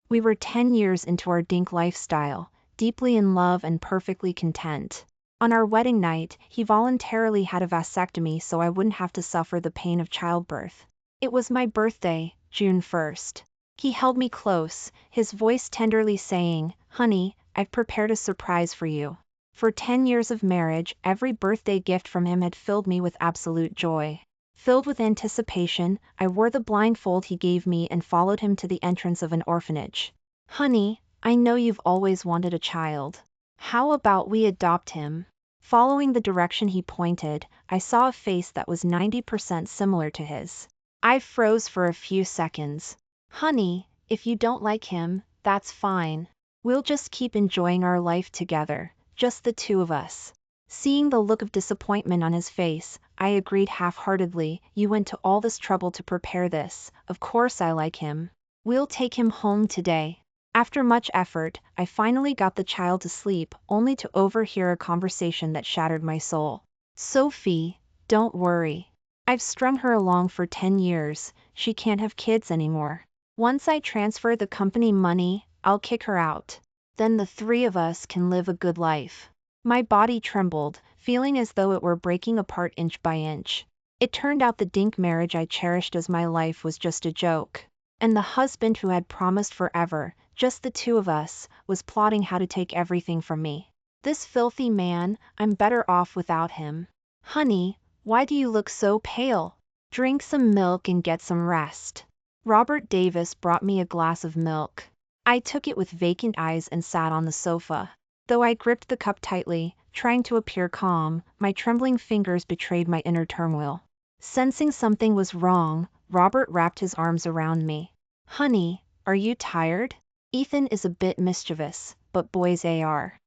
We were 10 years into our dink lifestyle, deeply in love and perfectly content. On our wedding night, he voluntarily had a vasectomy so I wouldn't have to suffer the pain of childbirth. It was my birthday, June 1st. He held me close, his voice tenderly saying, "Honey, I've prepared a surprise for you." For 10 years of marriage, every birthday gift from him had filled me with absolute joy. Filled with anticipation, I wore the blindfold he gave me and followed him to the entrance of an orphanage. "Honey, I know you've always wanted a child. How about we adopt him?" Following the direction he pointed, I saw a face that was 90% similar to his. I froze for a few seconds. "Honey, if you don't like him, that's fine. We'll just keep enjoying our life together, just the two of us." Seeing the look of disappointment on his face, I agreed half-heartedly. "You went to all this trouble to prepare this. Of course I like him. We'll take him home today." After much effort, I finally got the child to sleep, only to overhear a conversation that shattered my soul. "Sophie, don't worry. I've strung her along for 10 years, she can't have kids anymore. Once I transfer the company money, I'll kick her out. Then the three of us can live a good life." My body trembled, feeling as though it were breaking apart inch by inch. It turned out the dink marriage I cherished as my life was just a joke. And the husband who had promised forever, just the two of us, was plotting how to take everything from me. This filthy man, I'm better off without him. "Honey, why do you look so pale? Drink some milk and get some rest." Robert Davis brought me a glass of milk. I took it with vacant eyes and sat on the sofa. Though I gripped the cup tightly, trying to appear calm, my trembling fingers betrayed my inner turmoil. Sensing something was wrong, Robert wrapped his arms around me. "Honey, are you tired?" Ethan is a bit mischievous, but boys are.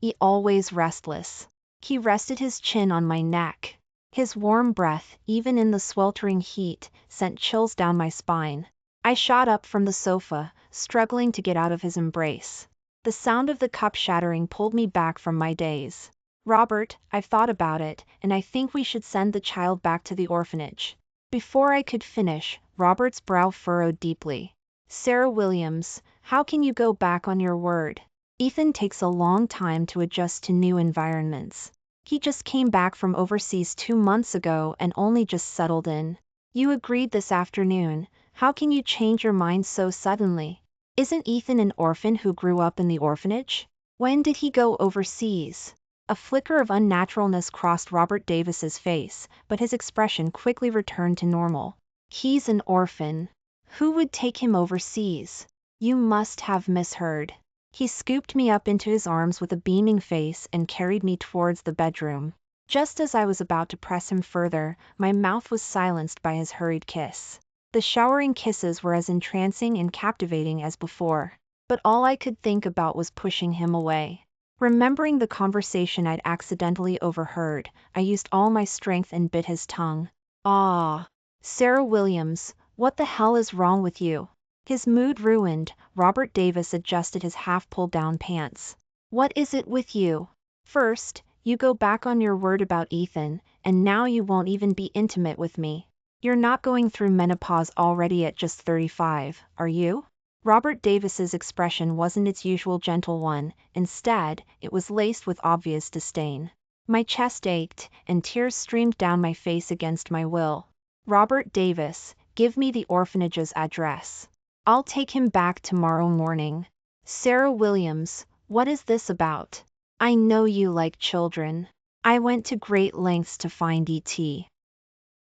He always restless. He rested his chin on my neck. His warm breath, even in the sweltering heat, sent chills down my spine. I shot up from the sofa, struggling to get out of his embrace. The sound of the cup shattering pulled me back from my daze. "Robert, I've thought about it, and I think we should send the child back to the orphanage." Before I could finish, Robert's brow furrowed deeply. "Sarah Williams, how can you go back on your word? Ethan takes a long time to adjust to new environments. He just came back from overseas 2 months ago and only just settled in. You agreed this afternoon, how can you change your mind so suddenly? Isn't Ethan an orphan who grew up in the orphanage? When did he go overseas?" A flicker of unnaturalness crossed Robert Davis's face, but his expression quickly returned to normal. "He's an orphan. Who would take him overseas? You must have misheard." He scooped me up into his arms with a beaming face and carried me towards the bedroom. Just as I was about to press him further, my mouth was silenced by his hurried kiss. The showering kisses were as entrancing and captivating as before, but all I could think about was pushing him away. Remembering the conversation I'd accidentally overheard, I used all my strength and bit his tongue. "Ah, Sarah Williams, what the hell is wrong with you?" His mood ruined, Robert Davis adjusted his half-pulled-down pants. "What is it with you? First, you go back on your word about Ethan, and now you won't even be intimate with me. You're not going through menopause already at just 35, are you?" Robert Davis's expression wasn't its usual gentle one, instead, it was laced with obvious disdain. My chest ached, and tears streamed down my face against my will. "Robert Davis, give me the orphanage's address. I'll take him back tomorrow morning." "Sarah Williams, what is this about? I know you like children. I went to great lengths to find E.T.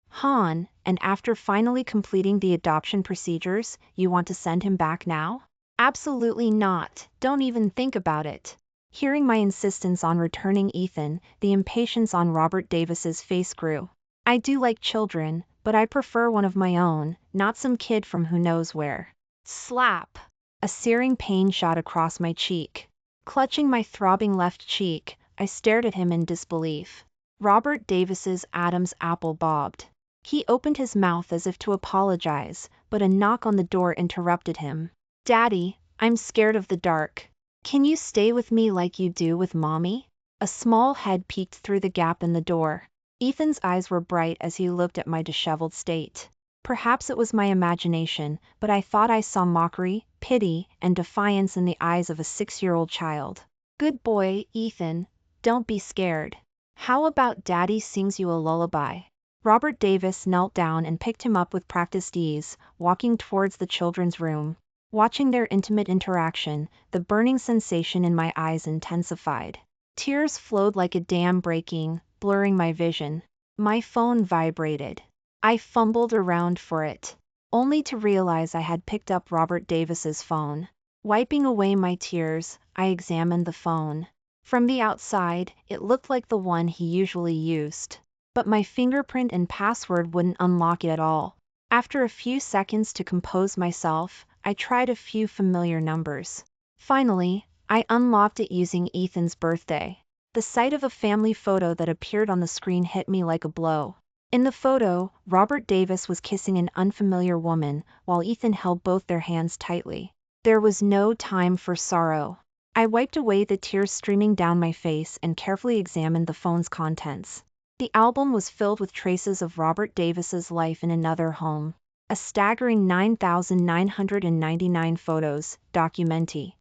Han, and after finally completing the adoption procedures, you want to send him back now?" "Absolutely not, don't even think about it." Hearing my insistence on returning Ethan, the impatience on Robert Davis's face grew. "I do like children, but I prefer one of my own, not some kid from who knows where." Slap! A searing pain shot across my cheek. Clutching my throbbing left cheek, I stared at him in disbelief. Robert Davis's Adam's apple bobbed. He opened his mouth as if to apologize, but a knock on the door interrupted him. "Daddy, I'm scared of the dark. Can you stay with me like you do with Mommy?" A small head peeked through the gap in the door. Ethan's eyes were bright as he looked at my disheveled state. Perhaps it was my imagination, but I thought I saw mockery, pity, and defiance in the eyes of a 6-year-old child. Good boy, Ethan. Don't be scared. How about Daddy sings you a lullaby? Robert Davis knelt down and picked him up with practiced ease, walking towards the children's room. Watching their intimate interaction, the burning sensation in my eyes intensified. Tears flowed like a dam breaking, blurring my vision. My phone vibrated. I fumbled around for it, only to realize I had picked up Robert Davis's phone. Wiping away my tears, I examined the phone. From the outside, it looked like the one he usually used, but my fingerprint and password wouldn't unlock it at all. After a few seconds to compose myself, I tried a few familiar numbers. Finally, I unlocked it using Ethan's birthday. The sight of a family photo that appeared on the screen hit me like a blow. In the photo, Robert Davis was kissing an unfamiliar woman, while Ethan held both their hands tightly. There was no time for sorrow. I wiped away the tears streaming down my face and carefully examined the phone's contents. The album was filled with traces of Robert Davis's life in another home. A staggering 9,999 photos, documenting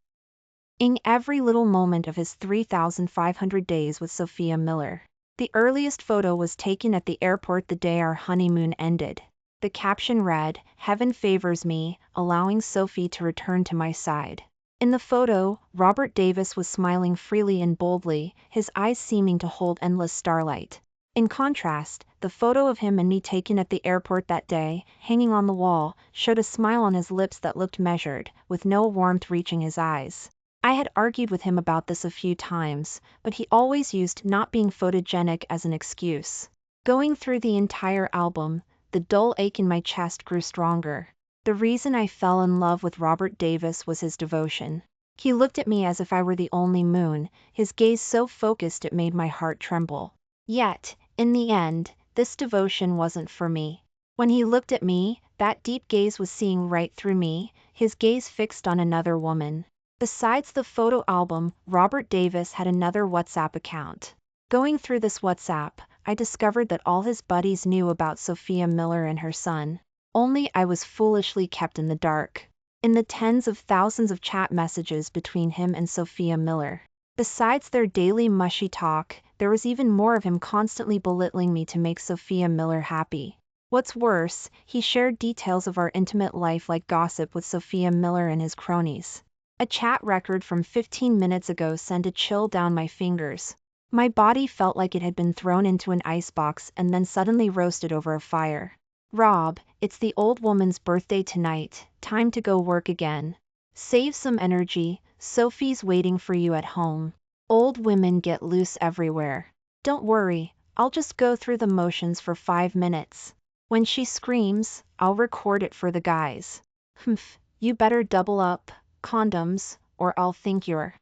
every little moment of his 3,500 days with Sophia Miller. The earliest photo was taken at the airport the day our honeymoon ended. The caption read, "Heaven favors me, allowing Sophie to return to my side." In the photo, Robert Davis was smiling freely and boldly, his eyes seeming to hold endless starlight. In contrast, the photo of him and me taken at the airport that day, hanging on the wall, showed a smile on his lips that looked measured, with no warmth reaching his eyes. I had argued with him about this a few times, but he always used not being photogenic as an excuse. Going through the entire album, the dull ache in my chest grew stronger. The reason I fell in love with Robert Davis was his devotion. He looked at me as if I were the only moon, his gaze so focused it made my heart tremble. Yet, in the end, this devotion wasn't for me. When he looked at me, that deep gaze was seeing right through me, his gaze fixed on another woman. Besides the photo album, Robert Davis had another WhatsApp account. Going through this WhatsApp, I discovered that all his buddies knew about Sophia Miller and her son. Only I was foolishly kept in the dark. In the tens of thousands of chat messages between him and Sophia Miller. Besides their daily mushy talk, there was even more of him constantly belittling me to make Sophia Miller happy. What's worse, he shared details of our intimate life like gossip with Sophia Miller and his cronies. A chat record from 15 minutes ago sent a chill down my fingers. My body felt like it had been thrown into an icebox and then suddenly roasted over a fire. "Rob, it's the old woman's birthday tonight, time to go work again. Save some energy, Sophie's waiting for you at home. Old women get loose everywhere. Don't worry, I'll just go through the motions for 5 minutes. When she screams, I'll record it for the guys. Humph, you better double up. Condoms, or I'll think you're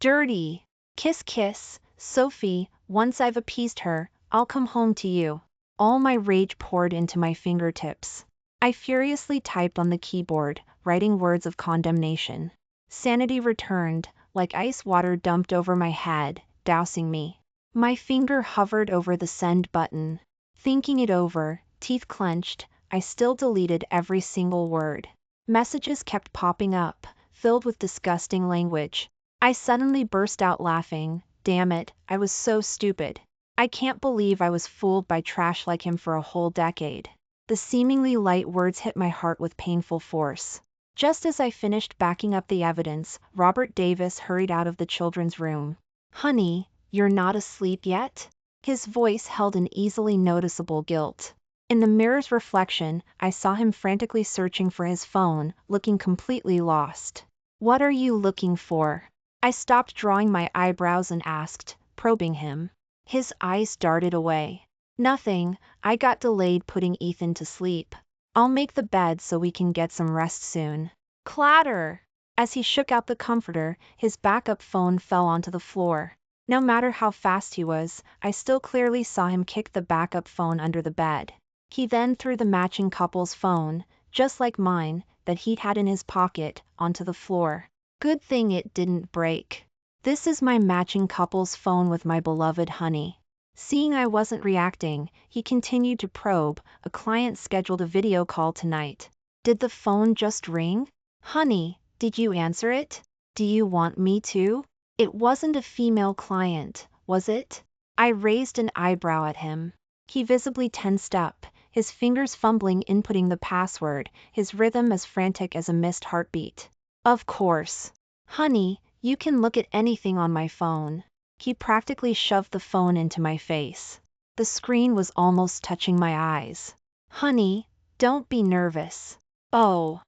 dirty. Kiss kiss, Sophie, once I've appeased her, I'll come home to you." All my rage poured into my fingertips. I furiously typed on the keyboard, writing words of condemnation. Sanity returned, like ice water dumped over my head, dousing me. My finger hovered over the send button. Thinking it over, teeth clenched, I still deleted every single word. Messages kept popping up, filled with disgusting language. I suddenly burst out laughing. Damn it, I was so stupid. I can't believe I was fooled by trash like him for a whole decade. The seemingly light words hit my heart with painful force. Just as I finished backing up the evidence, Robert Davis hurried out of the children's room. "Honey, you're not asleep yet?" His voice held an easily noticeable guilt. In the mirror's reflection, I saw him frantically searching for his phone, looking completely lost. "What are you looking for?" I stopped drawing my eyebrows and asked, probing him. His eyes darted away. "Nothing, I got delayed putting Ethan to sleep. I'll make the bed so we can get some rest soon." Clatter! As he shook out the comforter, his backup phone fell onto the floor. No matter how fast he was, I still clearly saw him kick the backup phone under the bed. He then threw the matching couple's phone, just like mine, that he'd had in his pocket, onto the floor. Good thing it didn't break. "This is my matching couple's phone with my beloved honey." Seeing I wasn't reacting, he continued to probe. "A client scheduled a video call tonight. Did the phone just ring?" Honey, did you answer it? Do you want me to? It wasn't a female client, was it? I raised an eyebrow at him. He visibly tensed up, his fingers fumbling inputting the password, his rhythm as frantic as a missed heartbeat. Of course. Honey, you can look at anything on my phone. He practically shoved the phone into my face. The screen was almost touching my eyes. Honey, don't be nervous. Oh.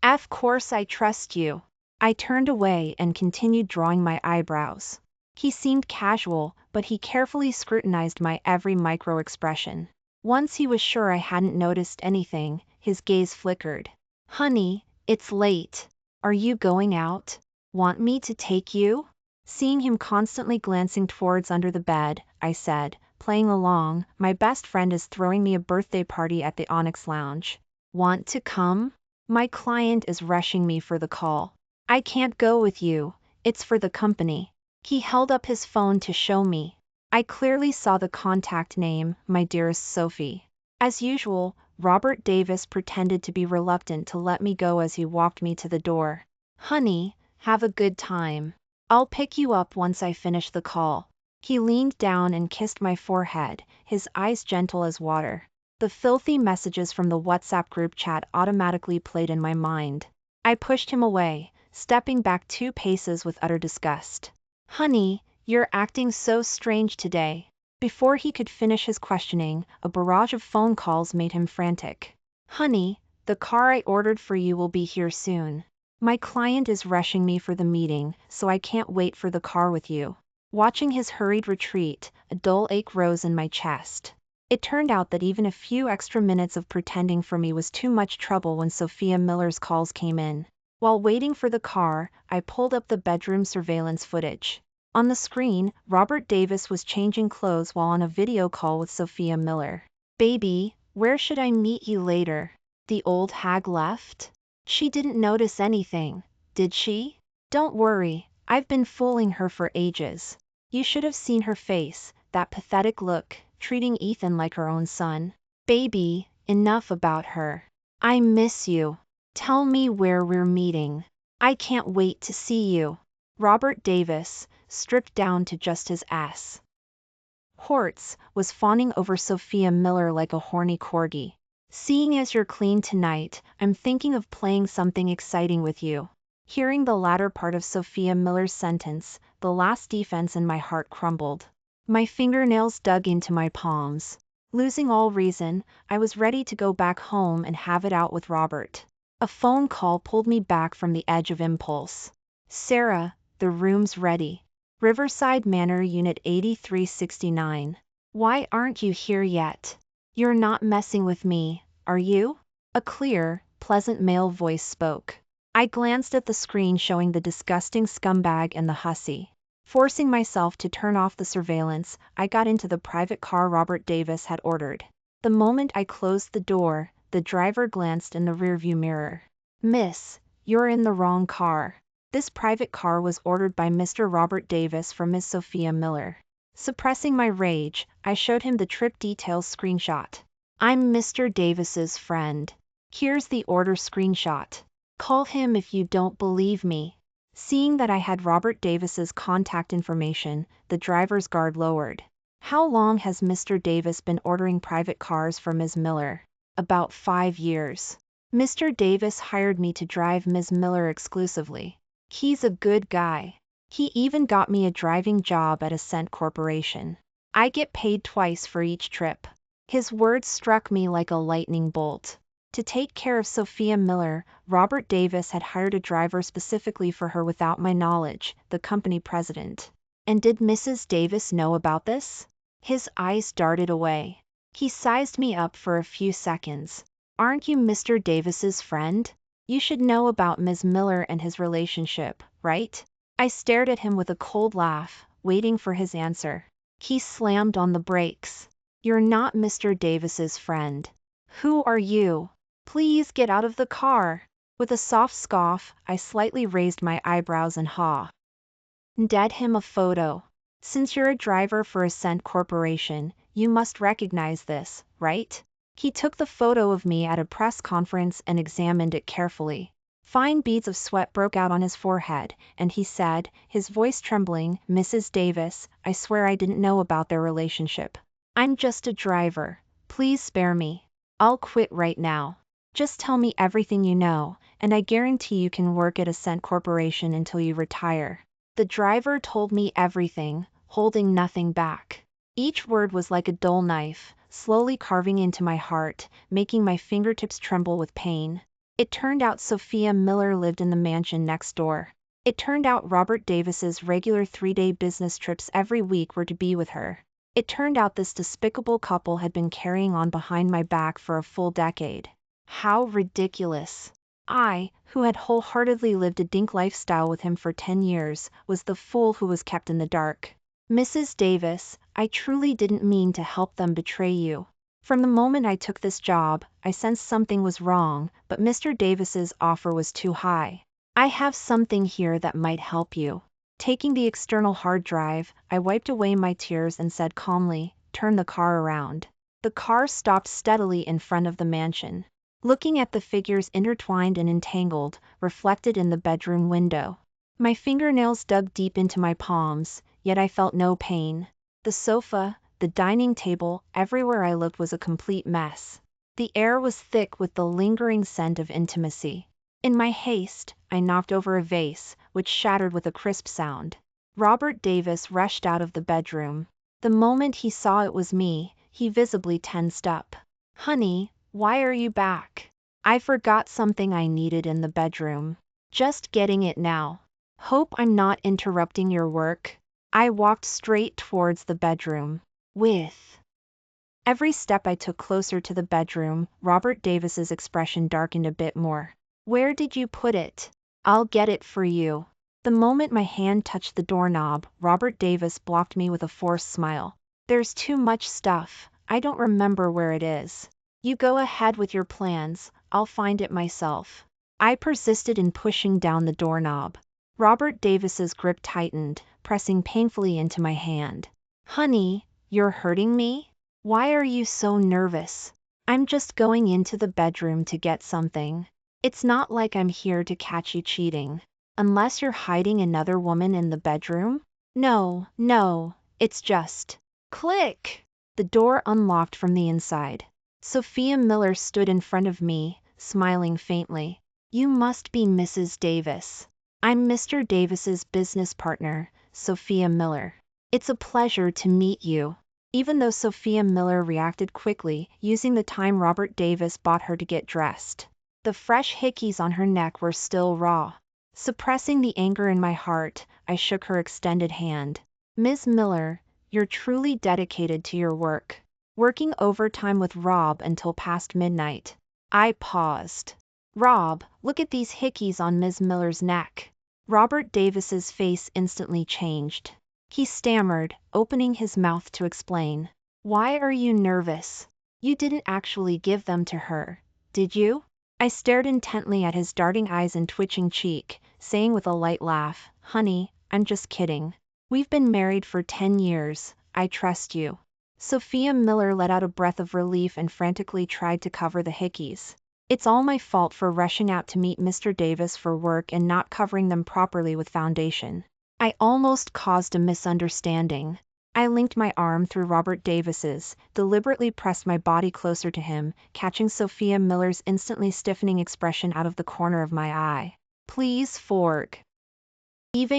Of course I trust you. I turned away and continued drawing my eyebrows. He seemed casual, but he carefully scrutinized my every micro-expression. Once he was sure I hadn't noticed anything, his gaze flickered. Honey, it's late. Are you going out? Want me to take you? Seeing him constantly glancing towards under the bed, I said, playing along, my best friend is throwing me a birthday party at the Onyx Lounge. Want to come? My client is rushing me for the call. I can't go with you, it's for the company. He held up his phone to show me. I clearly saw the contact name, my dearest Sophie. As usual, Robert Davis pretended to be reluctant to let me go as he walked me to the door. Honey, have a good time. I'll pick you up once I finish the call. He leaned down and kissed my forehead, his eyes gentle as water. The filthy messages from the WhatsApp group chat automatically played in my mind. I pushed him away, stepping back 2 paces with utter disgust. Honey, you're acting so strange today. Before he could finish his questioning, a barrage of phone calls made him frantic. Honey, the car I ordered for you will be here soon. My client is rushing me for the meeting, so I can't wait for the car with you. Watching his hurried retreat, a dull ache rose in my chest. It turned out that even a few extra minutes of pretending for me was too much trouble when Sophia Miller's calls came in. While waiting for the car, I pulled up the bedroom surveillance footage. On the screen, Robert Davis was changing clothes while on a video call with Sophia Miller. Baby, where should I meet you later? The old hag left? She didn't notice anything, did she? Don't worry, I've been fooling her for ages. You should have seen her face, that pathetic look, treating Ethan like her own son. Baby, enough about her. I miss you. Tell me where we're meeting. I can't wait to see you. Robert Davis, stripped down to just his ass. Hortz was fawning over Sophia Miller like a horny corgi. Seeing as you're clean tonight, I'm thinking of playing something exciting with you. Hearing the latter part of Sophia Miller's sentence, the last defense in my heart crumbled. My fingernails dug into my palms. Losing all reason, I was ready to go back home and have it out with Robert. A phone call pulled me back from the edge of impulse. Sarah, the room's ready. Riverside Manor Unit 8369. Why aren't you here yet? You're not messing with me, are you? A clear, pleasant male voice spoke. I glanced at the screen showing the disgusting scumbag and the hussy. Forcing myself to turn off the surveillance, I got into the private car Robert Davis had ordered. The moment I closed the door, the driver glanced in the rearview mirror. Miss, you're in the wrong car. This private car was ordered by Mr. Robert Davis for Miss Sophia Miller. Suppressing my rage, I showed him the trip details screenshot. I'm Mr. Davis's friend. Here's the order screenshot. Call him if you don't believe me. Seeing that I had Robert Davis's contact information, the driver's guard lowered. How long has Mr. Davis been ordering private cars for Ms. Miller? About 5 years. Mr. Davis hired me to drive Ms. Miller exclusively. He's a good guy. He even got me a driving job at a Scent Corporation. I get paid twice for each trip. His words struck me like a lightning bolt. To take care of Sophia Miller, Robert Davis had hired a driver specifically for her without my knowledge, the company president. And did Mrs. Davis know about this? His eyes darted away. He sized me up for a few seconds. Aren't you Mr. Davis's friend? You should know about Ms. Miller and his relationship, right? I stared at him with a cold laugh, waiting for his answer. He slammed on the brakes. You're not Mr. Davis's friend. Who are you? Please get out of the car. With a soft scoff, I slightly raised my eyebrows and handed him a photo. Since you're a driver for a Scent Corporation, you must recognize this, right? He took the photo of me at a press conference and examined it carefully. Fine beads of sweat broke out on his forehead, and he said, his voice trembling, "Mrs. Davis, I swear I didn't know about their relationship. I'm just a driver. Please spare me. I'll quit right now. Just tell me everything you know, and I guarantee you can work at Ascent Corporation until you retire." The driver told me everything, holding nothing back. Each word was like a dull knife, slowly carving into my heart, making my fingertips tremble with pain. It turned out Sophia Miller lived in the mansion next door. It turned out Robert Davis's regular 3-day business trips every week were to be with her. It turned out this despicable couple had been carrying on behind my back for a full decade. How ridiculous. I, who had wholeheartedly lived a dink lifestyle with him for 10 years, was the fool who was kept in the dark. Mrs. Davis, I truly didn't mean to help them betray you. From the moment I took this job, I sensed something was wrong, but Mr. Davis's offer was too high. I have something here that might help you. Taking the external hard drive, I wiped away my tears and said calmly, "Turn the car around." The car stopped steadily in front of the mansion. Looking at the figures intertwined and entangled, reflected in the bedroom window. My fingernails dug deep into my palms, yet I felt no pain. The sofa, the dining table, everywhere I looked was a complete mess. The air was thick with the lingering scent of intimacy. In my haste, I knocked over a vase, which shattered with a crisp sound. Robert Davis rushed out of the bedroom. The moment he saw it was me, he visibly tensed up. "Honey, why are you back?" "I forgot something I needed in the bedroom. Just getting it now. Hope I'm not interrupting your work." I walked straight towards the bedroom. With every step I took closer to the bedroom, Robert Davis's expression darkened a bit more. "Where did you put it?" "I'll get it for you." The moment my hand touched the doorknob, Robert Davis blocked me with a forced smile. "There's too much stuff. I don't remember where it is. You go ahead with your plans, I'll find it myself." I persisted in pushing down the doorknob. Robert Davis's grip tightened, pressing painfully into my hand. "Honey, you're hurting me? Why are you so nervous?" "I'm just going into the bedroom to get something. It's not like I'm here to catch you cheating. Unless you're hiding another woman in the bedroom?" No, it's just..." Click! The door unlocked from the inside. Sophia Miller stood in front of me, smiling faintly. "You must be Mrs. Davis." "I'm Mr. Davis's business partner, Sophia Miller. It's a pleasure to meet you." Even though Sophia Miller reacted quickly, using the time Robert Davis bought her to get dressed. The fresh hickeys on her neck were still raw. Suppressing the anger in my heart, I shook her extended hand. "Ms. Miller, you're truly dedicated to your work. Working overtime with Rob until past midnight." I paused. "Rob, look at these hickeys on Ms. Miller's neck." Robert Davis's face instantly changed. He stammered, opening his mouth to explain. "Why are you nervous? You didn't actually give them to her, did you?" I stared intently at his darting eyes and twitching cheek, saying with a light laugh, "Honey, I'm just kidding. We've been married for 10 years, I trust you." Sophia Miller let out a breath of relief and frantically tried to cover the hickeys. "It's all my fault for rushing out to meet Mr. Davis for work and not covering them properly with foundation. I almost caused a misunderstanding." I linked my arm through Robert Davis's, deliberately pressed my body closer to him, catching Sophia Miller's instantly stiffening expression out of the corner of my eye. "Please forgive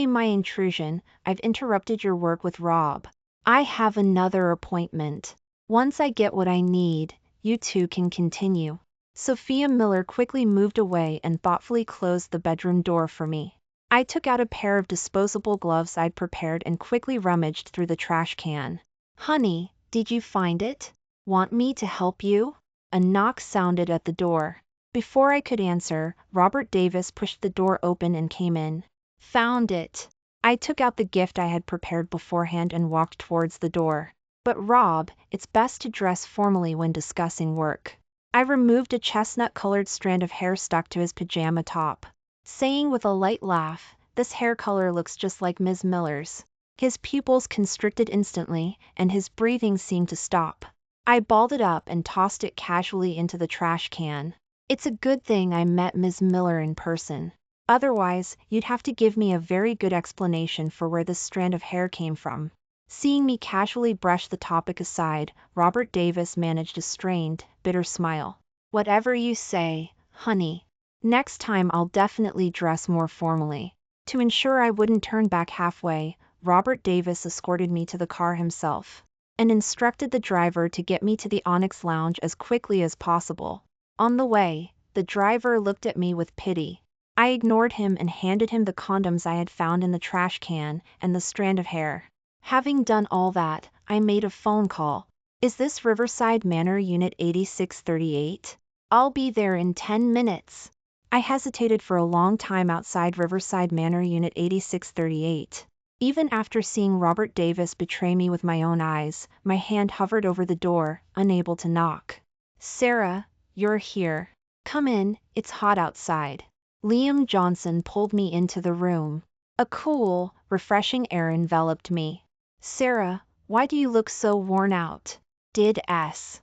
my intrusion. I've interrupted your work with Rob. I have another appointment. Once I get what I need, you two can continue." Sophia Miller quickly moved away and thoughtfully closed the bedroom door for me. I took out a pair of disposable gloves I'd prepared and quickly rummaged through the trash can. "Honey, did you find it? Want me to help you?" A knock sounded at the door. Before I could answer, Robert Davis pushed the door open and came in. "Found it." I took out the gift I had prepared beforehand and walked towards the door. "But Rob, it's best to dress formally when discussing work." I removed a chestnut-colored strand of hair stuck to his pajama top, saying with a light laugh, "This hair color looks just like Ms. Miller's." His pupils constricted instantly, and his breathing seemed to stop. I balled it up and tossed it casually into the trash can. It's a good thing I met Ms. Miller in person. Otherwise, you'd have to give me a very good explanation for where this strand of hair came from. Seeing me casually brush the topic aside, Robert Davis managed a strained, bitter smile. Whatever you say, honey. Next time I'll definitely dress more formally. To ensure I wouldn't turn back halfway, Robert Davis escorted me to the car himself and instructed the driver to get me to the Onyx Lounge as quickly as possible. On the way, the driver looked at me with pity. I ignored him and handed him the condoms I had found in the trash can and the strand of hair. Having done all that, I made a phone call. Is this Riverside Manor Unit 8638? I'll be there in 10 minutes. I hesitated for a long time outside Riverside Manor Unit 8638. Even after seeing Robert Davis betray me with my own eyes, my hand hovered over the door, unable to knock. Sarah, you're here. Come in, it's hot outside. Liam Johnson pulled me into the room. A cool, refreshing air enveloped me. Sarah, why do you look so worn out? Did S.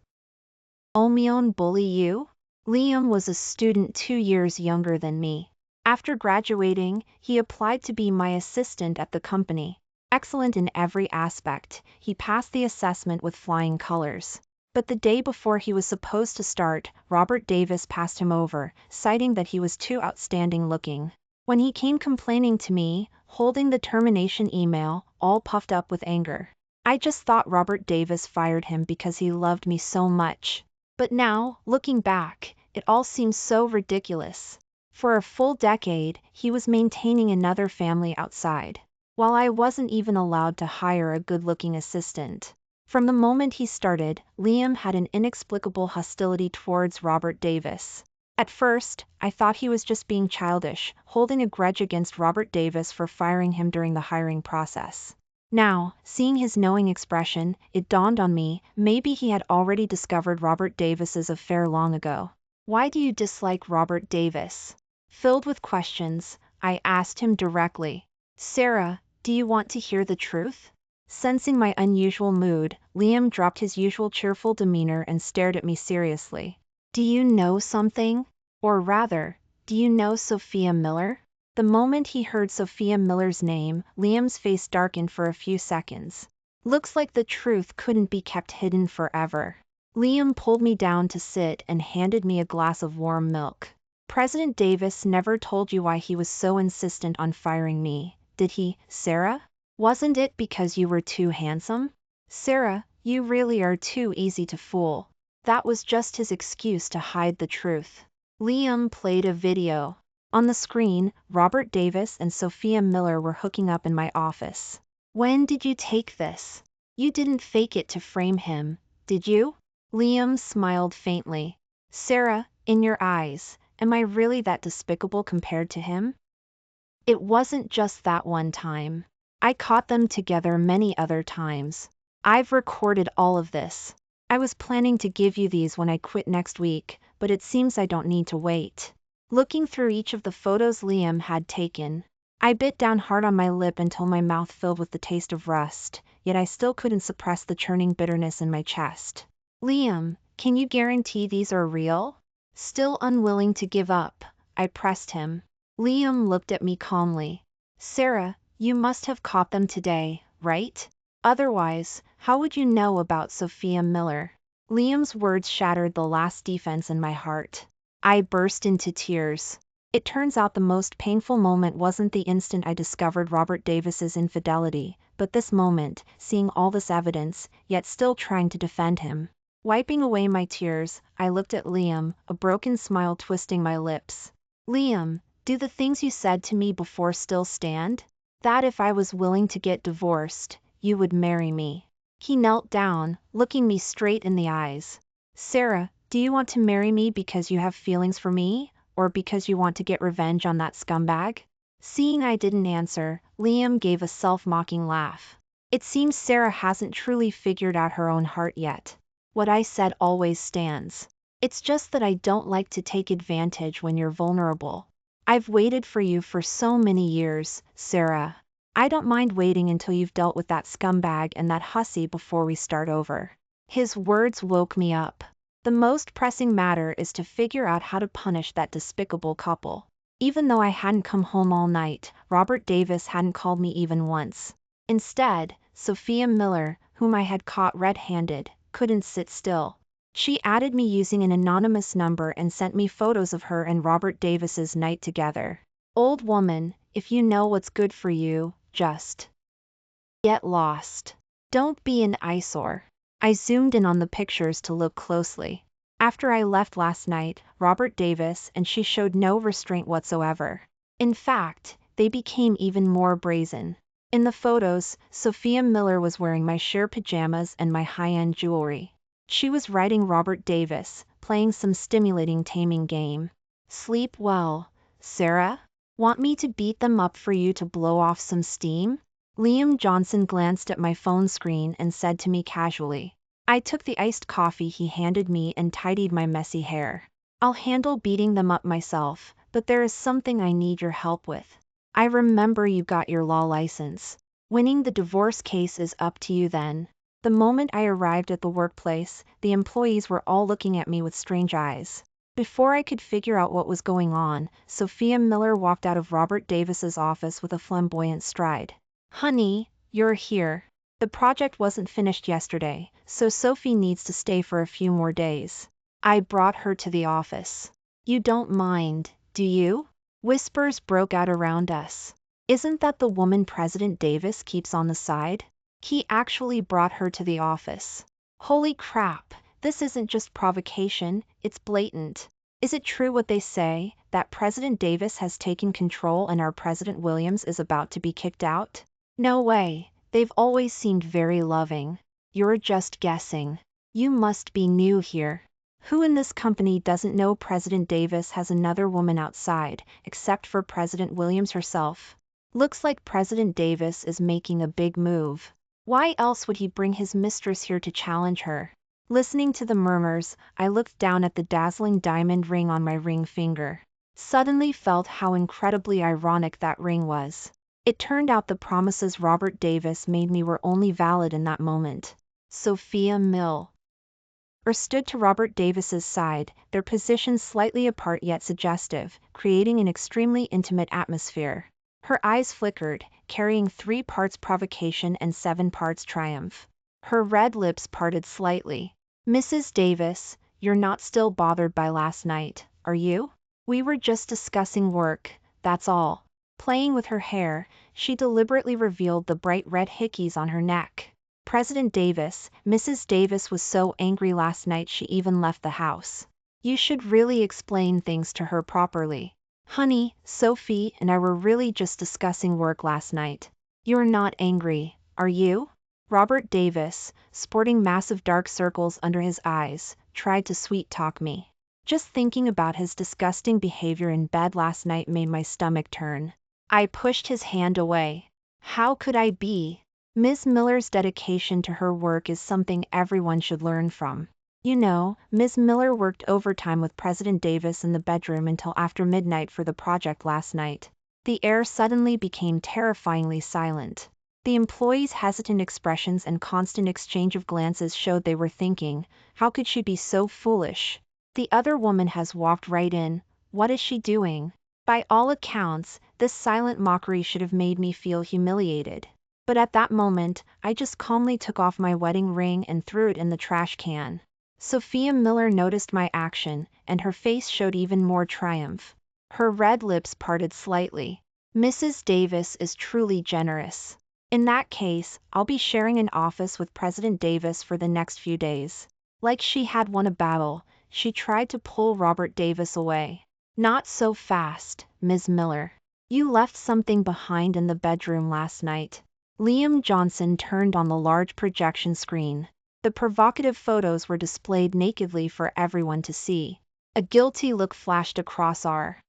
Omion bully you? Liam was a student 2 years younger than me. After graduating, he applied to be my assistant at the company. Excellent in every aspect, he passed the assessment with flying colors. But the day before he was supposed to start, Robert Davis passed him over, citing that he was too outstanding looking. When he came complaining to me, holding the termination email, all puffed up with anger, I just thought Robert Davis fired him because he loved me so much. But now, looking back, it all seems so ridiculous. For a full decade, he was maintaining another family outside, while I wasn't even allowed to hire a good-looking assistant. From the moment he started, Liam had an inexplicable hostility towards Robert Davis. At first, I thought he was just being childish, holding a grudge against Robert Davis for firing him during the hiring process. Now, seeing his knowing expression, it dawned on me, maybe he had already discovered Robert Davis's affair long ago. Why do you dislike Robert Davis? Filled with questions, I asked him directly. Sarah, do you want to hear the truth? Sensing my unusual mood, Liam dropped his usual cheerful demeanor and stared at me seriously. Do you know something? Or rather, do you know Sophia Miller? The moment he heard Sophia Miller's name, Liam's face darkened for a few seconds. Looks like the truth couldn't be kept hidden forever. Liam pulled me down to sit and handed me a glass of warm milk. President Davis never told you why he was so insistent on firing me, did he, Sarah? Wasn't it because you were too handsome? Sarah, you really are too easy to fool. That was just his excuse to hide the truth. Liam played a video. On the screen, Robert Davis and Sophia Miller were hooking up in my office. When did you take this? You didn't fake it to frame him, did you? Liam smiled faintly. Sarah, in your eyes, am I really that despicable compared to him? It wasn't just that one time. I caught them together many other times. I've recorded all of this. I was planning to give you these when I quit next week, but it seems I don't need to wait. Looking through each of the photos Liam had taken, I bit down hard on my lip until my mouth filled with the taste of rust, yet I still couldn't suppress the churning bitterness in my chest. Liam, can you guarantee these are real? Still unwilling to give up, I pressed him. Liam looked at me calmly. Sarah, you must have caught them today, right? Otherwise, how would you know about Sophia Miller? Liam's words shattered the last defense in my heart. I burst into tears. It turns out the most painful moment wasn't the instant I discovered Robert Davis's infidelity, but this moment, seeing all this evidence, yet still trying to defend him. Wiping away my tears, I looked at Liam, a broken smile twisting my lips. Liam, do the things you said to me before still stand? That if I was willing to get divorced, you would marry me. He knelt down, looking me straight in the eyes. Sarah, do you want to marry me because you have feelings for me, or because you want to get revenge on that scumbag? Seeing I didn't answer, Liam gave a self-mocking laugh. It seems Sarah hasn't truly figured out her own heart yet. What I said always stands. It's just that I don't like to take advantage when you're vulnerable. I've waited for you for so many years, Sarah. I don't mind waiting until you've dealt with that scumbag and that hussy before we start over. His words woke me up. The most pressing matter is to figure out how to punish that despicable couple. Even though I hadn't come home all night, Robert Davis hadn't called me even once. Instead, Sophia Miller, whom I had caught red-handed, couldn't sit still. She added me using an anonymous number and sent me photos of her and Robert Davis's night together. Old woman, if you know what's good for you, just get lost. Don't be an eyesore. I zoomed in on the pictures to look closely. After I left last night, Robert Davis and she showed no restraint whatsoever. In fact, they became even more brazen. In the photos, Sophia Miller was wearing my sheer pajamas and my high-end jewelry. She was riding Robert Davis, playing some stimulating taming game. Sleep well, Sarah? Want me to beat them up for you to blow off some steam? Liam Johnson glanced at my phone screen and said to me casually. I took the iced coffee he handed me and tidied my messy hair. I'll handle beating them up myself, but there is something I need your help with. I remember you got your law license. Winning the divorce case is up to you then. The moment I arrived at the workplace, the employees were all looking at me with strange eyes. Before I could figure out what was going on, Sophia Miller walked out of Robert Davis's office with a flamboyant stride. Honey, you're here. The project wasn't finished yesterday, so Sophie needs to stay for a few more days. I brought her to the office. You don't mind, do you? Whispers broke out around us. Isn't that the woman President Davis keeps on the side? He actually brought her to the office. Holy crap, this isn't just provocation, it's blatant. Is it true what they say, that President Davis has taken control and our President Williams is about to be kicked out? No way, they've always seemed very loving. You're just guessing. You must be new here. Who in this company doesn't know President Davis has another woman outside, except for President Williams herself? Looks like President Davis is making a big move. Why else would he bring his mistress here to challenge her? Listening to the murmurs, I looked down at the dazzling diamond ring on my ring finger. Suddenly felt how incredibly ironic that ring was. It turned out the promises Robert Davis made me were only valid in that moment. Sophia Miller stood to Robert Davis's side, their positions slightly apart yet suggestive, creating an extremely intimate atmosphere. Her eyes flickered, carrying 3 parts provocation and 7 parts triumph. Her red lips parted slightly. Mrs. Davis, you're not still bothered by last night, are you? We were just discussing work, that's all. Playing with her hair, she deliberately revealed the bright red hickeys on her neck. President Davis, Mrs. Davis was so angry last night she even left the house. You should really explain things to her properly. Honey, Sophie and I were really just discussing work last night. You're not angry, are you? Robert Davis, sporting massive dark circles under his eyes, tried to sweet-talk me. Just thinking about his disgusting behavior in bed last night made my stomach turn. I pushed his hand away. How could I be? Ms. Miller's dedication to her work is something everyone should learn from. You know, Ms. Miller worked overtime with President Davis in the bedroom until after midnight for the project last night. The air suddenly became terrifyingly silent. The employees' hesitant expressions and constant exchange of glances showed they were thinking, how could she be so foolish? The other woman has walked right in. What is she doing? By all accounts, this silent mockery should have made me feel humiliated. But at that moment, I just calmly took off my wedding ring and threw it in the trash can. Sophia Miller noticed my action, and her face showed even more triumph. Her red lips parted slightly. Mrs. Davis is truly generous. In that case, I'll be sharing an office with President Davis for the next few days. Like she had won a battle, she tried to pull Robert Davis away. Not so fast, Ms. Miller. You left something behind in the bedroom last night. Liam Johnson turned on the large projection screen. The provocative photos were displayed nakedly for everyone to see. A guilty look flashed across our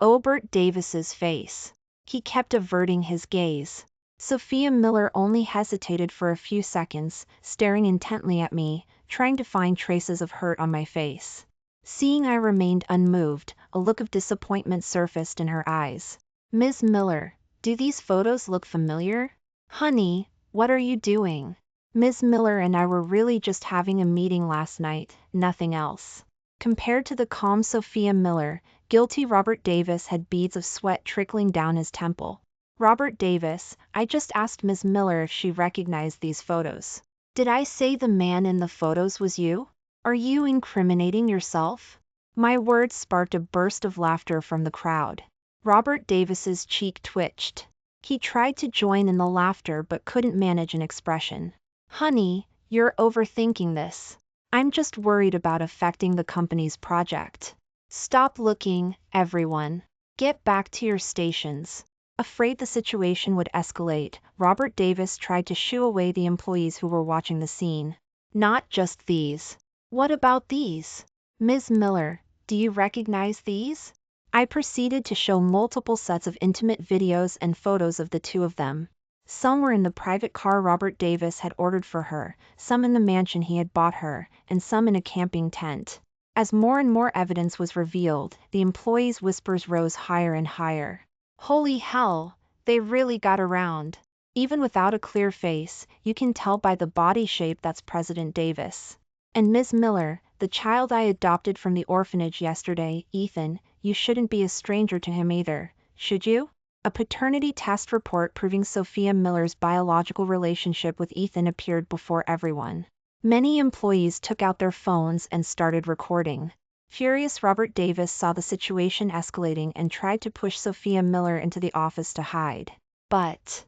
Robert Davis's face. He kept averting his gaze. Sophia Miller only hesitated for a few seconds, staring intently at me, trying to find traces of hurt on my face. Seeing I remained unmoved, a look of disappointment surfaced in her eyes. Ms. Miller, do these photos look familiar? Honey, what are you doing? Ms. Miller and I were really just having a meeting last night, nothing else. Compared to the calm Sophia Miller, guilty Robert Davis had beads of sweat trickling down his temple. Robert Davis, I just asked Ms. Miller if she recognized these photos. Did I say the man in the photos was you? Are you incriminating yourself? My words sparked a burst of laughter from the crowd. Robert Davis's cheek twitched. He tried to join in the laughter but couldn't manage an expression. Honey, you're overthinking this. I'm just worried about affecting the company's project. Stop looking, everyone. Get back to your stations. Afraid the situation would escalate, Robert Davis tried to shoo away the employees who were watching the scene. Not just these. What about these? Ms. Miller, do you recognize these? I proceeded to show multiple sets of intimate videos and photos of the two of them. Some were in the private car Robert Davis had ordered for her, some in the mansion he had bought her, and some in a camping tent. As more and more evidence was revealed, the employees' whispers rose higher and higher. Holy hell, they really got around. Even without a clear face, you can tell by the body shape that's President Davis. And Ms. Miller, the child I adopted from the orphanage yesterday, Ethan, you shouldn't be a stranger to him either, should you? A paternity test report proving Sophia Miller's biological relationship with Ethan appeared before everyone. Many employees took out their phones and started recording. Furious Robert Davis saw the situation escalating and tried to push Sophia Miller into the office to hide. But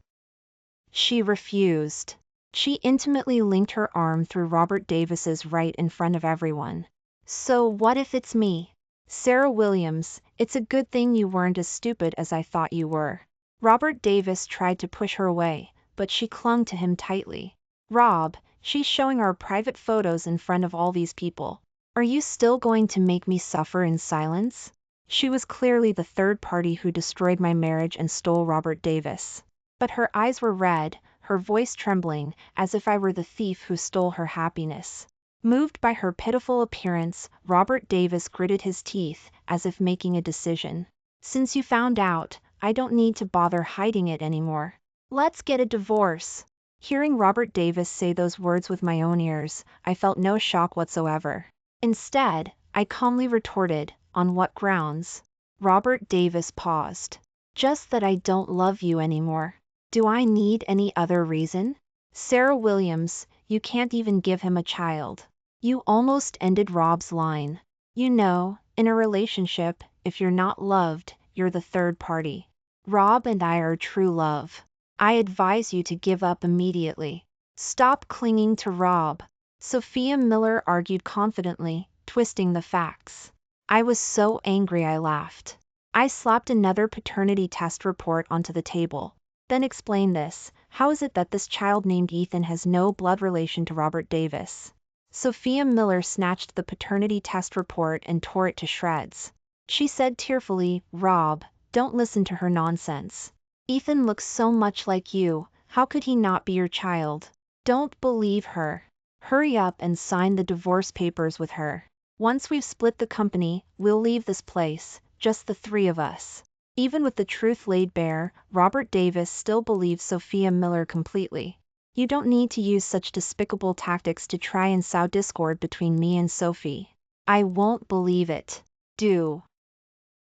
she refused. She intimately linked her arm through Robert Davis's right in front of everyone. So what if it's me? Sarah Williams, it's a good thing you weren't as stupid as I thought you were. Robert Davis tried to push her away, but she clung to him tightly. Rob, she's showing our private photos in front of all these people. Are you still going to make me suffer in silence? She was clearly the third party who destroyed my marriage and stole Robert Davis. But her eyes were red, her voice trembling, as if I were the thief who stole her happiness. Moved by her pitiful appearance, Robert Davis gritted his teeth, as if making a decision. Since you found out, I don't need to bother hiding it anymore. Let's get a divorce. Hearing Robert Davis say those words with my own ears, I felt no shock whatsoever. Instead, I calmly retorted, on what grounds? Robert Davis paused. Just that I don't love you anymore. Do I need any other reason? Sarah Williams, you can't even give him a child. You almost ended Rob's line. You know, in a relationship, if you're not loved, you're the third party. Rob and I are true love. I advise you to give up immediately. Stop clinging to Rob. Sophia Miller argued confidently, twisting the facts. I was so angry I laughed. I slapped another paternity test report onto the table. Then explain this. How is it that this child named Ethan has no blood relation to Robert Davis? Sophia Miller snatched the paternity test report and tore it to shreds. She said tearfully, Rob, don't listen to her nonsense. Ethan looks so much like you, how could he not be your child? Don't believe her. Hurry up and sign the divorce papers with her. Once we've split the company, we'll leave this place, just the three of us. Even with the truth laid bare, Robert Davis still believes Sophia Miller completely. You don't need to use such despicable tactics to try and sow discord between me and Sophie. I won't believe it. Do.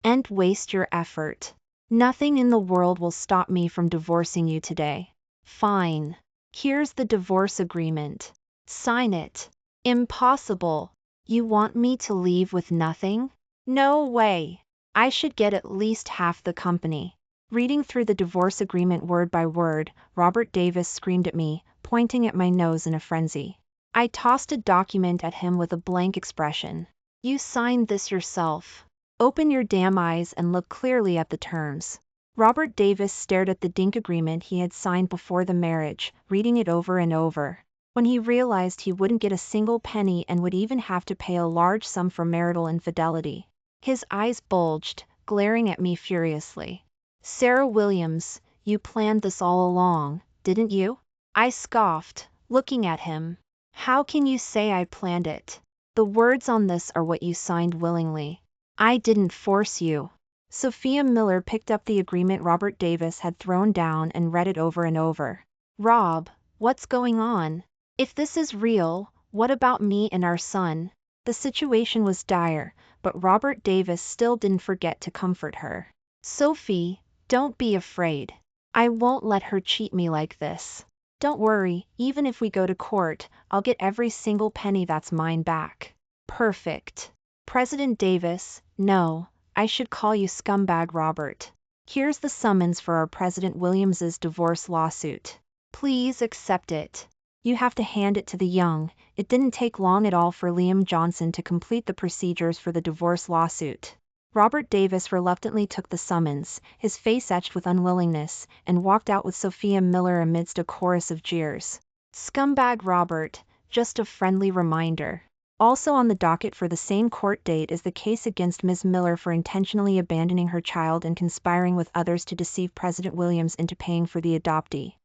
And waste your effort. Nothing in the world will stop me from divorcing you today. Fine. Here's the divorce agreement. Sign it. Impossible. You want me to leave with nothing? No way. I should get at least half the company. Reading through the divorce agreement word by word, Robert Davis screamed at me, pointing at my nose in a frenzy. I tossed a document at him with a blank expression. You signed this yourself. Open your damn eyes and look clearly at the terms. Robert Davis stared at the dink agreement he had signed before the marriage, reading it over and over. When he realized he wouldn't get a single penny and would even have to pay a large sum for marital infidelity, his eyes bulged, glaring at me furiously. Sarah Williams, you planned this all along, didn't you? I scoffed, looking at him. How can you say I planned it? The words on this are what you signed willingly. I didn't force you. Sophia Miller picked up the agreement Robert Davis had thrown down and read it over and over. Rob, what's going on? If this is real, what about me and our son? The situation was dire, but Robert Davis still didn't forget to comfort her. Sophie, don't be afraid. I won't let her cheat me like this. Don't worry, even if we go to court, I'll get every single penny that's mine back. Perfect. President Davis, no, I should call you scumbag Robert. Here's the summons for our President Williams's divorce lawsuit. Please accept it. You have to hand it to the young. It didn't take long at all for Liam Johnson to complete the procedures for the divorce lawsuit. Robert Davis reluctantly took the summons, his face etched with unwillingness, and walked out with Sophia Miller amidst a chorus of jeers. Scumbag Robert, just a friendly reminder. Also on the docket for the same court date is the case against Ms. Miller for intentionally abandoning her child and conspiring with others to deceive President Williams into paying for the adoptee.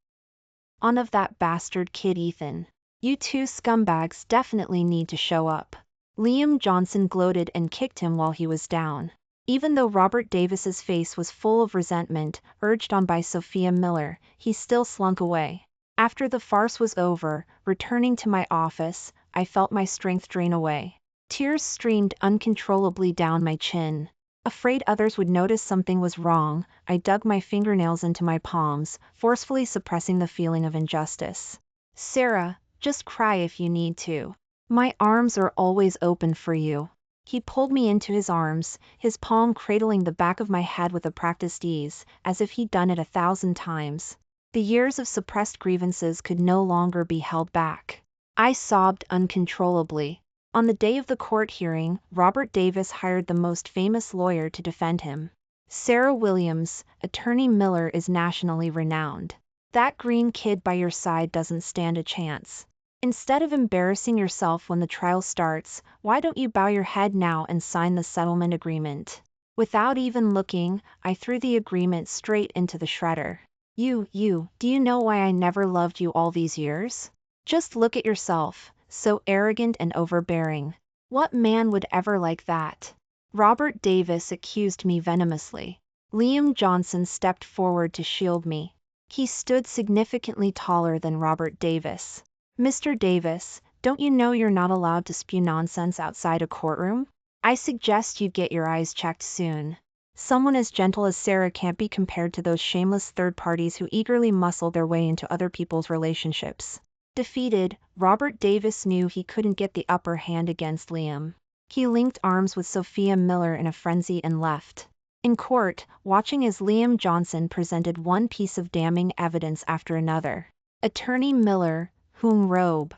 On of that bastard kid Ethan. You two scumbags definitely need to show up. Liam Johnson gloated and kicked him while he was down. Even though Robert Davis's face was full of resentment, urged on by Sophia Miller, he still slunk away. After the farce was over, returning to my office, I felt my strength drain away. Tears streamed uncontrollably down my chin. Afraid others would notice something was wrong, I dug my fingernails into my palms, forcefully suppressing the feeling of injustice. Sarah, just cry if you need to. My arms are always open for you. He pulled me into his arms, his palm cradling the back of my head with a practiced ease, as if he'd done it 1,000 times. The years of suppressed grievances could no longer be held back. I sobbed uncontrollably. On the day of the court hearing, Robert Davis hired the most famous lawyer to defend him. Sarah Williams, attorney Miller, is nationally renowned. That green kid by your side doesn't stand a chance. Instead of embarrassing yourself when the trial starts, why don't you bow your head now and sign the settlement agreement? Without even looking, I threw the agreement straight into the shredder. Do you know why I never loved you all these years? Just look at yourself, so arrogant and overbearing. What man would ever like that? Robert Davis accused me venomously. Liam Johnson stepped forward to shield me. He stood significantly taller than Robert Davis. Mr. Davis, don't you know you're not allowed to spew nonsense outside a courtroom? I suggest you get your eyes checked soon. Someone as gentle as Sarah can't be compared to those shameless third parties who eagerly muscle their way into other people's relationships. Defeated, Robert Davis knew he couldn't get the upper hand against Liam. He linked arms with Sophia Miller in a frenzy and left. In court, watching as Liam Johnson presented one piece of damning evidence after another. Attorney Miller, whom Rob.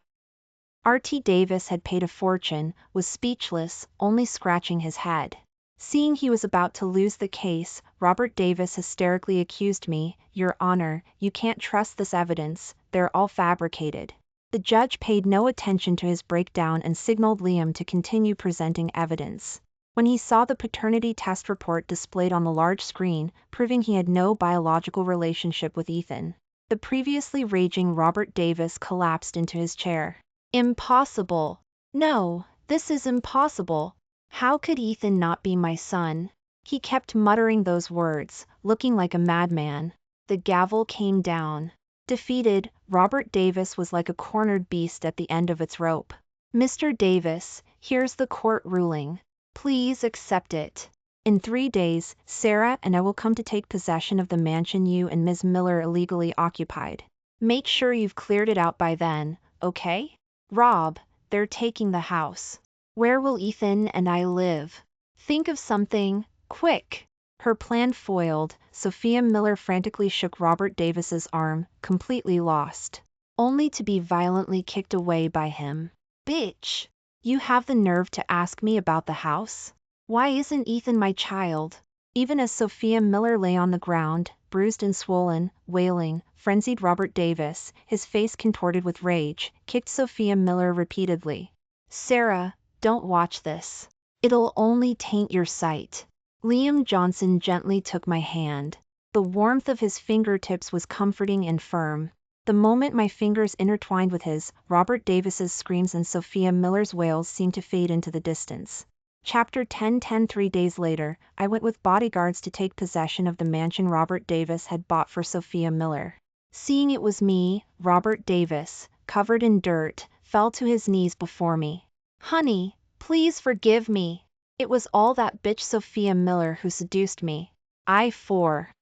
R.T. Davis had paid a fortune, was speechless, only scratching his head. Seeing he was about to lose the case, Robert Davis hysterically accused me, "Your Honor, you can't trust this evidence, they're all fabricated." The judge paid no attention to his breakdown and signaled Liam to continue presenting evidence. When he saw the paternity test report displayed on the large screen, proving he had no biological relationship with Ethan, the previously raging Robert Davis collapsed into his chair. Impossible. No, this is impossible. How could Ethan not be my son? He kept muttering those words, looking like a madman. The gavel came down. Defeated, Robert Davis was like a cornered beast at the end of its rope. Mr. Davis, here's the court ruling. Please accept it. In 3 days, Sarah and I will come to take possession of the mansion you and Ms. Miller illegally occupied. Make sure you've cleared it out by then, okay? Rob, they're taking the house. Where will Ethan and I live? Think of something, quick. Her plan foiled, Sophia Miller frantically shook Robert Davis's arm, completely lost, only to be violently kicked away by him. Bitch! You have the nerve to ask me about the house? Why isn't Ethan my child? Even as Sophia Miller lay on the ground, bruised and swollen, wailing, frenzied Robert Davis, his face contorted with rage, kicked Sophia Miller repeatedly. Sarah, don't watch this. It'll only taint your sight. Liam Johnson gently took my hand. The warmth of his fingertips was comforting and firm. The moment my fingers intertwined with his, Robert Davis's screams and Sophia Miller's wails seemed to fade into the distance. Chapter 10:10 3 days later, I went with bodyguards to take possession of the mansion Robert Davis had bought for Sophia Miller. Seeing it was me, Robert Davis, covered in dirt, fell to his knees before me. Honey, please forgive me. It was all that bitch Sophia Miller who seduced me. I forcefully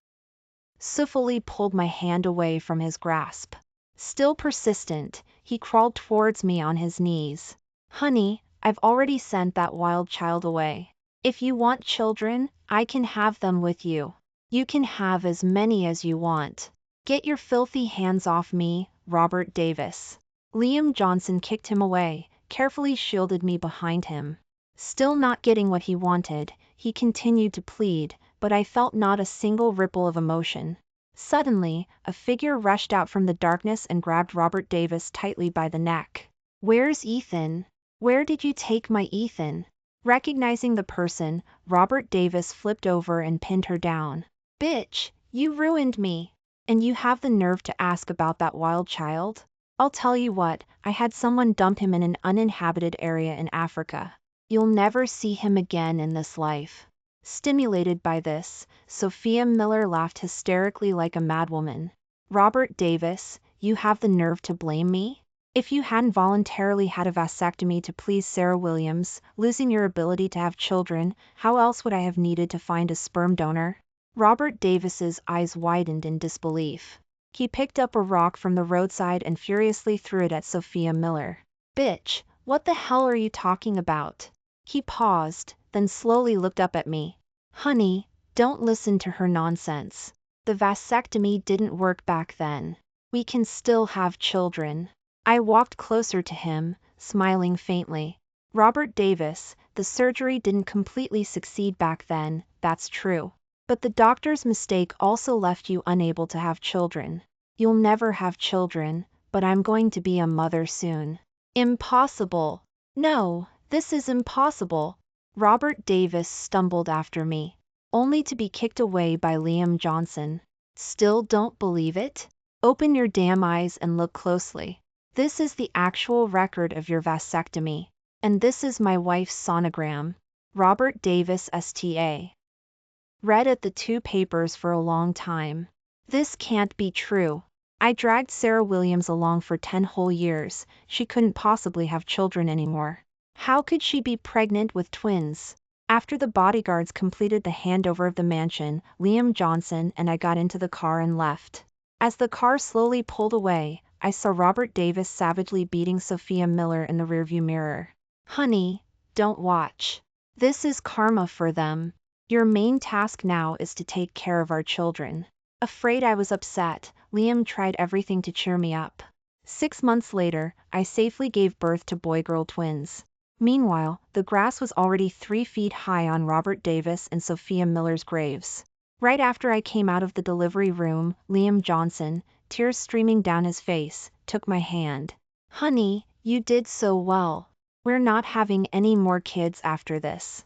pulled my hand away from his grasp. Still persistent, he crawled towards me on his knees. Honey, I've already sent that wild child away. If you want children, I can have them with you. You can have as many as you want. Get your filthy hands off me, Robert Davis. Liam Johnson kicked him away, carefully shielded me behind him. Still not getting what he wanted, he continued to plead, but I felt not a single ripple of emotion. Suddenly, a figure rushed out from the darkness and grabbed Robert Davis tightly by the neck. Where's Ethan? Where did you take my Ethan? Recognizing the person, Robert Davis flipped over and pinned her down. Bitch, you ruined me. And you have the nerve to ask about that wild child? I'll tell you what, I had someone dump him in an uninhabited area in Africa. You'll never see him again in this life. Stimulated by this, Sophia Miller laughed hysterically like a madwoman. Robert Davis, you have the nerve to blame me? If you hadn't voluntarily had a vasectomy to please Sarah Williams, losing your ability to have children, how else would I have needed to find a sperm donor? Robert Davis's eyes widened in disbelief. He picked up a rock from the roadside and furiously threw it at Sophia Miller. Bitch, what the hell are you talking about? He paused, then slowly looked up at me. Honey, don't listen to her nonsense. The vasectomy didn't work back then. We can still have children. I walked closer to him, smiling faintly. Robert Davis, the surgery didn't completely succeed back then, that's true. But the doctor's mistake also left you unable to have children. You'll never have children, but I'm going to be a mother soon. Impossible. No, this is impossible. Robert Davis stumbled after me, only to be kicked away by Liam Johnson. Still don't believe it? Open your damn eyes and look closely. This is the actual record of your vasectomy. And this is my wife's sonogram. Robert Davis STA. Read at the two papers for a long time. This can't be true. I dragged Sarah Williams along for 10 whole years. She couldn't possibly have children anymore. How could she be pregnant with twins? After the bodyguards completed the handover of the mansion, Liam Johnson and I got into the car and left. As the car slowly pulled away, I saw Robert Davis savagely beating Sophia Miller in the rearview mirror. Honey, don't watch. This is karma for them. Your main task now is to take care of our children. Afraid I was upset, Liam tried everything to cheer me up. 6 months later, I safely gave birth to boy-girl twins. Meanwhile, the grass was already 3 feet high on Robert Davis and Sophia Miller's graves. Right after I came out of the delivery room, Liam Johnson, tears streaming down his face, took my hand. Honey, you did so well. We're not having any more kids after this.